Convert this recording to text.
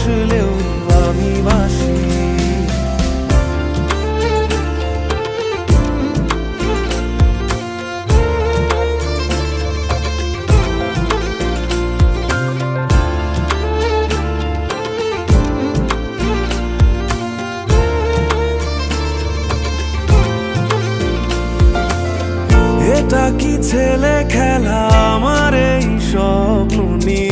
ভাসলেও আমি ভাসি। এটা কি ছেলে খেলা, আমার এই স্বপ্ন নিয়ে